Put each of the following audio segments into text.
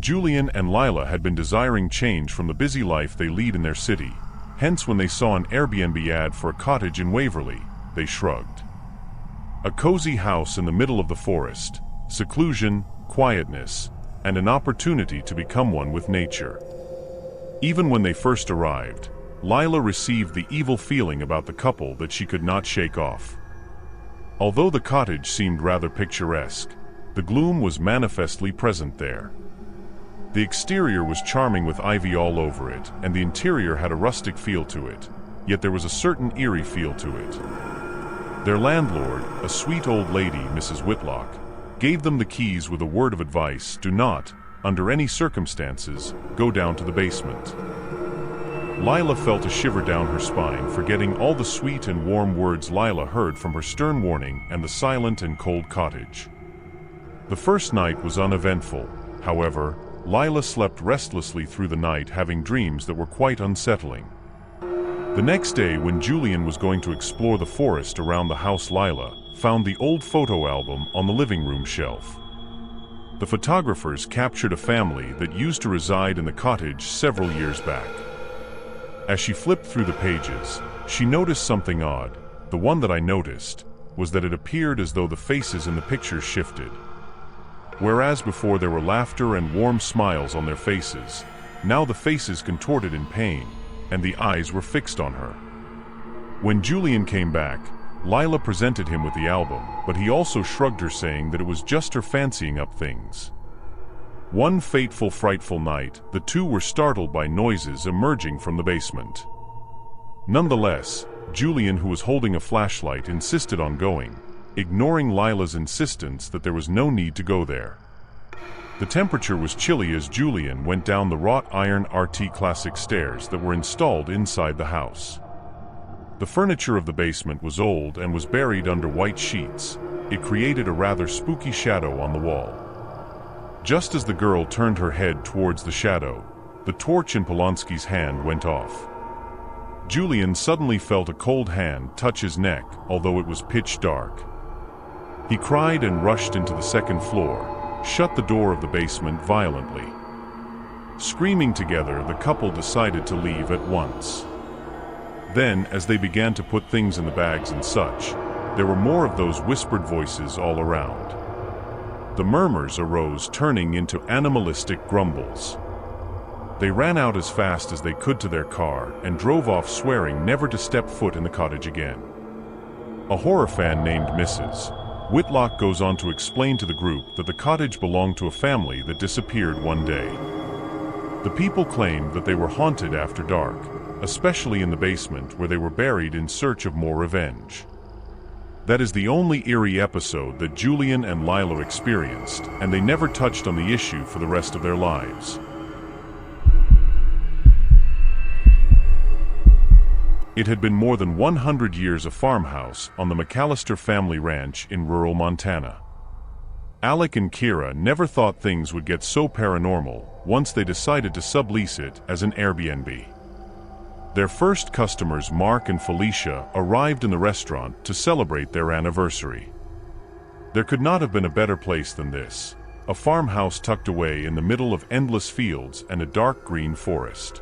Julian and Lila had been desiring change from the busy life they lead in their city. Hence, when they saw an Airbnb ad for a cottage in Waverly, they shrugged. A cozy house in the middle of the forest, seclusion, quietness, and an opportunity to become one with nature. Even when they first arrived, Lila received the evil feeling about the couple that she could not shake off. Although the cottage seemed rather picturesque, the gloom was manifestly present there. The exterior was charming with ivy all over it, and the interior had a rustic feel to it, yet there was a certain eerie feel to it. Their landlord, a sweet old lady, Mrs. Whitlock, gave them the keys with a word of advice: do not, under any circumstances, go down to the basement. Lila felt a shiver down her spine, forgetting all the sweet and warm words Lila heard from her stern warning and the silent and cold cottage. The first night was uneventful. However, Lila slept restlessly through the night, having dreams that were quite unsettling. The next day, when Julian was going to explore the forest around the house, Lila found the old photo album on the living room shelf. The photographers captured a family that used to reside in the cottage several years back. As she flipped through the pages, she noticed something odd. The one that I noticed was that it appeared as though the faces in the pictures shifted. Whereas before there were laughter and warm smiles on their faces, now the faces contorted in pain, and the eyes were fixed on her. When Julian came back, Lila presented him with the album, but he also shrugged her, saying that it was just her fancying up things. One fateful, frightful night, the two were startled by noises emerging from the basement. Nonetheless, Julian, who was holding a flashlight, insisted on going, ignoring Lila's insistence that there was no need to go there. The temperature was chilly as Julian went down the wrought iron RT Classic stairs that were installed inside the house. The furniture of the basement was old and was buried under white sheets. It created a rather spooky shadow on the wall. Just as the girl turned her head towards the shadow, the torch in Polonsky's hand went off. Julian suddenly felt a cold hand touch his neck, although it was pitch dark. He cried and rushed into the second floor, shut the door of the basement violently. Screaming together, the couple decided to leave at once. Then, as they began to put things in the bags and such, there were more of those whispered voices all around. The murmurs arose, turning into animalistic grumbles. They ran out as fast as they could to their car and drove off, swearing never to step foot in the cottage again. A horror fan named Mrs. Whitlock goes on to explain to the group that the cottage belonged to a family that disappeared one day. The people claimed that they were haunted after dark, especially in the basement where they were buried, in search of more revenge. That is the only eerie episode that Julian and Lila experienced, and they never touched on the issue for the rest of their lives. It had been more than 100 years a farmhouse on the McAllister family ranch in rural Montana. Alec and Kira never thought things would get so paranormal once they decided to sublease it as an Airbnb. Their first customers, Mark and Felicia, arrived in the restaurant to celebrate their anniversary. There could not have been a better place than this, a farmhouse tucked away in the middle of endless fields and a dark green forest.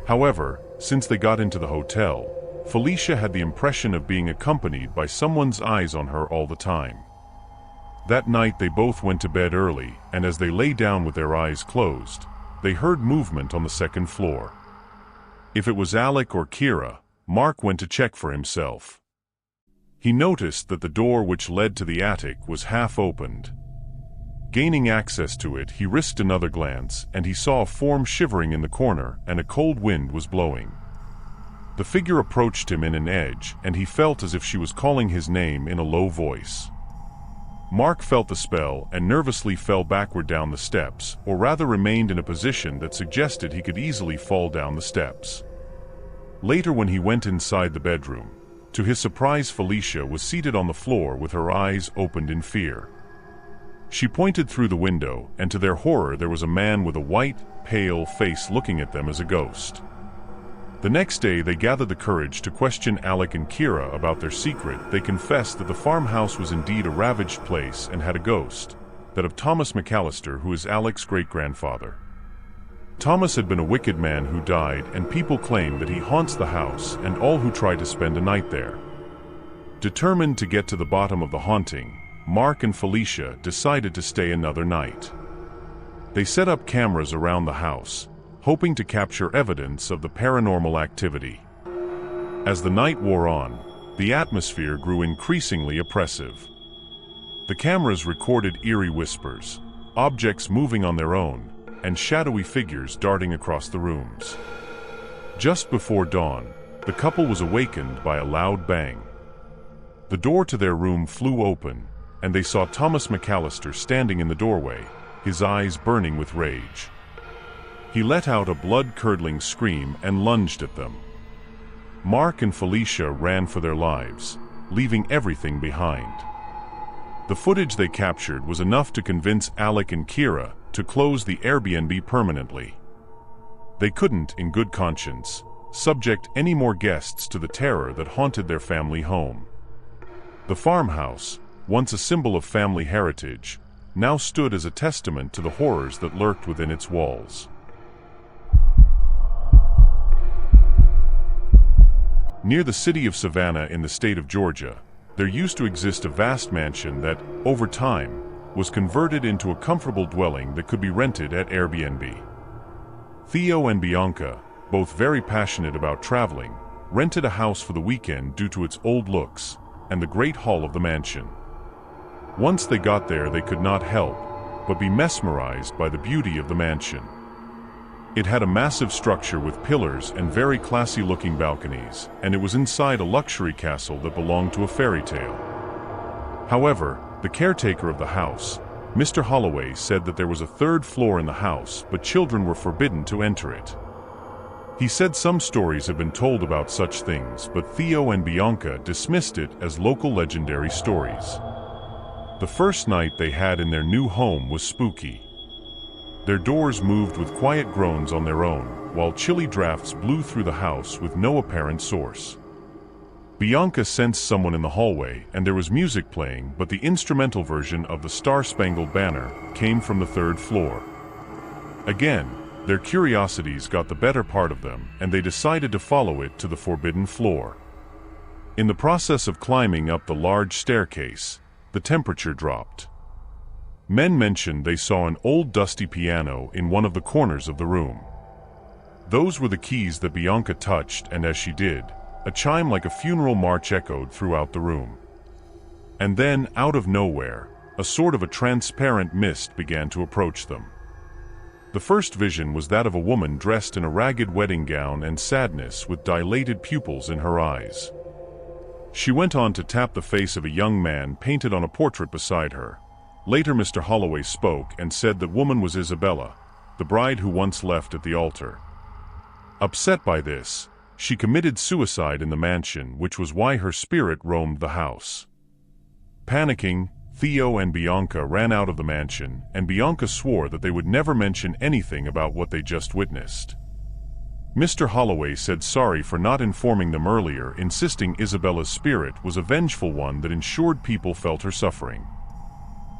However, since they got into the hotel, Felicia had the impression of being accompanied by someone's eyes on her all the time. That night they both went to bed early, and as they lay down with their eyes closed, they heard movement on the second floor. If it was Alec or Kira, Mark went to check for himself. He noticed that the door which led to the attic was half opened. Gaining access to it, he risked another glance, and he saw a form shivering in the corner, and a cold wind was blowing. The figure approached him in an edge, and he felt as if she was calling his name in a low voice. Mark felt the spell and nervously fell backward down the steps, or rather remained in a position that suggested he could easily fall down the steps. Later, when he went inside the bedroom, to his surprise, Felicia was seated on the floor with her eyes opened in fear. She pointed through the window, and to their horror there was a man with a white, pale face looking at them as a ghost. The next day they gathered the courage to question Alec and Kira about their secret. They confessed that the farmhouse was indeed a ravaged place and had a ghost, that of Thomas McAllister, who is Alec's great-grandfather. Thomas had been a wicked man who died, and people claim that he haunts the house and all who try to spend a night there. Determined to get to the bottom of the haunting, Mark and Felicia decided to stay another night. They set up cameras around the house, hoping to capture evidence of the paranormal activity. As the night wore on, the atmosphere grew increasingly oppressive. The cameras recorded eerie whispers, objects moving on their own, and shadowy figures darting across the rooms. Just before dawn, the couple was awakened by a loud bang. The door to their room flew open, and they saw Thomas McAllister standing in the doorway, his eyes burning with rage. He let out a blood-curdling scream and lunged at them. Mark and Felicia ran for their lives, leaving everything behind. The footage they captured was enough to convince Alec and Kira to close the Airbnb permanently. They couldn't, in good conscience, subject any more guests to the terror that haunted their family home. The farmhouse, once a symbol of family heritage, now stood as a testament to the horrors that lurked within its walls. Near the city of Savannah in the state of Georgia, there used to exist a vast mansion that, over time, was converted into a comfortable dwelling that could be rented at Airbnb. Theo and Bianca, both very passionate about traveling, rented a house for the weekend due to its old looks and the great hall of the mansion. Once they got there, they could not help but be mesmerized by the beauty of the mansion. It had a massive structure with pillars and very classy-looking balconies, and it was inside a luxury castle that belonged to a fairy tale. However, the caretaker of the house, Mr. Holloway, said that there was a third floor in the house, but children were forbidden to enter it. He said some stories have been told about such things, but Theo and Bianca dismissed it as local legendary stories. The first night they had in their new home was spooky. Their doors moved with quiet groans on their own, while chilly drafts blew through the house with no apparent source. Bianca sensed someone in the hallway, and there was music playing, but the instrumental version of the Star-Spangled Banner came from the third floor. Again, their curiosities got the better part of them, and they decided to follow it to the forbidden floor. In the process of climbing up the large staircase, the temperature dropped. Men mentioned they saw an old dusty piano in one of the corners of the room. Those were the keys that Bianca touched, and as she did, a chime like a funeral march echoed throughout the room. And then, out of nowhere, a sort of a transparent mist began to approach them. The first vision was that of a woman dressed in a ragged wedding gown and sadness with dilated pupils in her eyes. She went on to tap the face of a young man painted on a portrait beside her. Later, Mr. Holloway spoke and said that woman was Isabella, the bride who once left at the altar. Upset by this, she committed suicide in the mansion, which was why her spirit roamed the house. Panicking, Theo and Bianca ran out of the mansion, and Bianca swore that they would never mention anything about what they just witnessed. Mr. Holloway said sorry for not informing them earlier, insisting Isabella's spirit was a vengeful one that ensured people felt her suffering.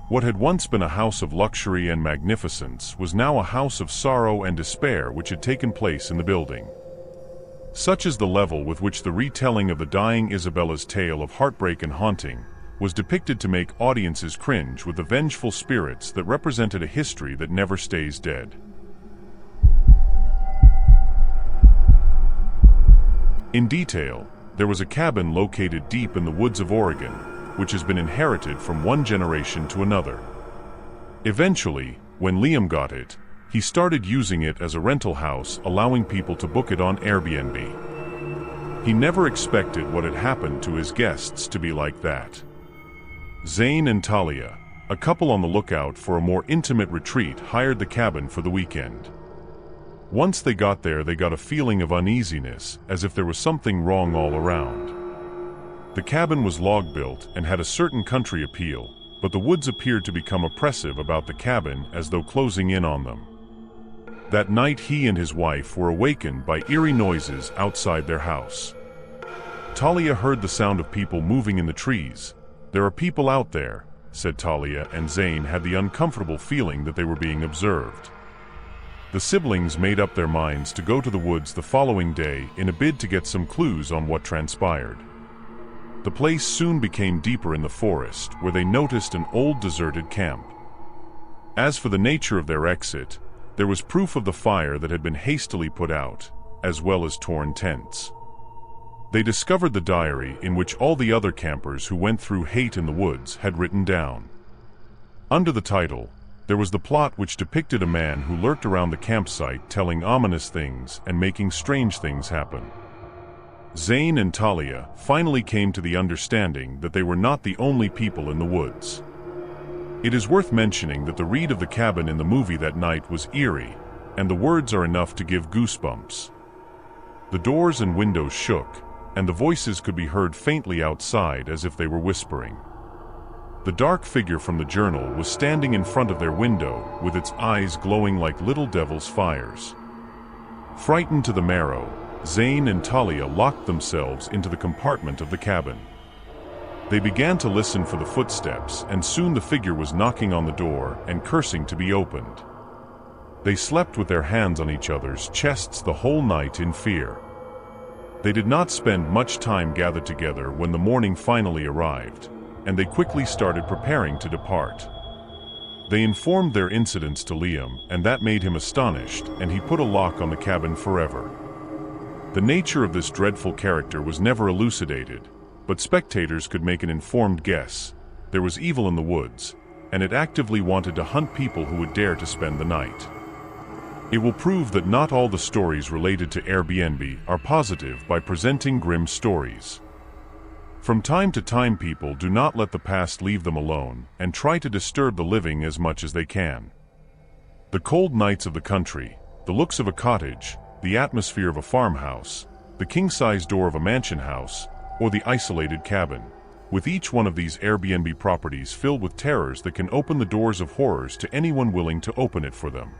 What had once been a house of luxury and magnificence was now a house of sorrow and despair which had taken place in the building. Such is the level with which the retelling of the dying Isabella's tale of heartbreak and haunting was depicted to make audiences cringe with the vengeful spirits that represented a history that never stays dead. In detail, there was a cabin located deep in the woods of Oregon, which has been inherited from one generation to another. Eventually, when Liam got it, he started using it as a rental house, allowing people to book it on Airbnb. He never expected what had happened to his guests to be like that. Zane and Talia, a couple on the lookout for a more intimate retreat, hired the cabin for the weekend. Once they got there, they got a feeling of uneasiness, as if there was something wrong all around. The cabin was log-built and had a certain country appeal, but the woods appeared to become oppressive about the cabin, as though closing in on them. That night, he and his wife were awakened by eerie noises outside their house. Talia heard the sound of people moving in the trees. "There are people out there," said Talia, and Zane had the uncomfortable feeling that they were being observed. The siblings made up their minds to go to the woods the following day in a bid to get some clues on what transpired. The place soon became deeper in the forest, where they noticed an old deserted camp. As for the nature of their exit, there was proof of the fire that had been hastily put out, as well as torn tents. They discovered the diary in which all the other campers who went through hate in the woods had written down. Under the title, there was the plot which depicted a man who lurked around the campsite telling ominous things and making strange things happen. Zane and Talia finally came to the understanding that they were not the only people in the woods. It is worth mentioning that the read of the cabin in the movie that night was eerie, and the words are enough to give goosebumps. The doors and windows shook, and the voices could be heard faintly outside as if they were whispering. The dark figure from the journal was standing in front of their window, with its eyes glowing like little devil's fires. Frightened to the marrow, Zane and Talia locked themselves into the compartment of the cabin. They began to listen for the footsteps, and soon the figure was knocking on the door and cursing to be opened. They slept with their hands on each other's chests the whole night in fear. They did not spend much time gathered together when the morning finally arrived, and they quickly started preparing to depart. They informed their incidents to Liam, and that made him astonished, and he put a lock on the cabin forever. The nature of this dreadful character was never elucidated, but spectators could make an informed guess. There was evil in the woods, and it actively wanted to hunt people who would dare to spend the night. It will prove that not all the stories related to Airbnb are positive by presenting grim stories. From time to time, people do not let the past leave them alone and try to disturb the living as much as they can. The cold nights of the country, the looks of a cottage, the atmosphere of a farmhouse, the king-size door of a mansion house, or the isolated cabin, with each one of these Airbnb properties filled with terrors that can open the doors of horrors to anyone willing to open it for them.